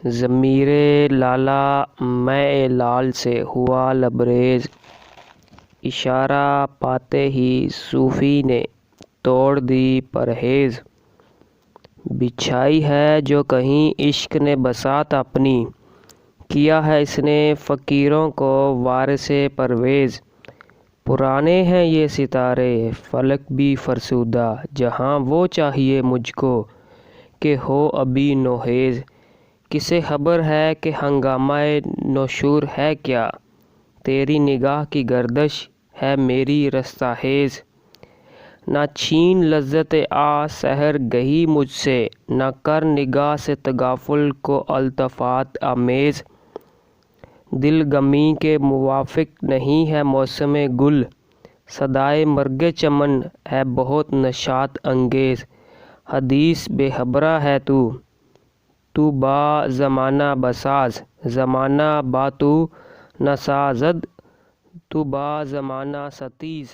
ضمیر لالا میں لال سے ہوا لبریز، اشارہ پاتے ہی صوفی نے توڑ دی پرہیز۔ بچھائی ہے جو کہیں عشق نے بساط اپنی، کیا ہے اس نے فقیروں کو وارث پرویز۔ پرانے ہیں یہ ستارے فلک بھی فرسودہ، جہاں وہ چاہیے مجھ کو کہ ہو ابھی نوخیز۔ کسے خبر ہے کہ ہنگامہ نشور ہے کیا، تیری نگاہ کی گردش ہے میری رستاخیز۔ نہ چھین لذت سحر گہی مجھ سے، نہ کر نگاہ سے تغافل کو التفات آمیز۔ دل غمی کے موافق نہیں ہے موسم گل، صدائے مرگ چمن ہے بہت نشاط انگیز۔ حدیث بے خبرہ ہے تو با زمانہ بساز، زمانہ با تو نسازد تو با زمانہ ستیز۔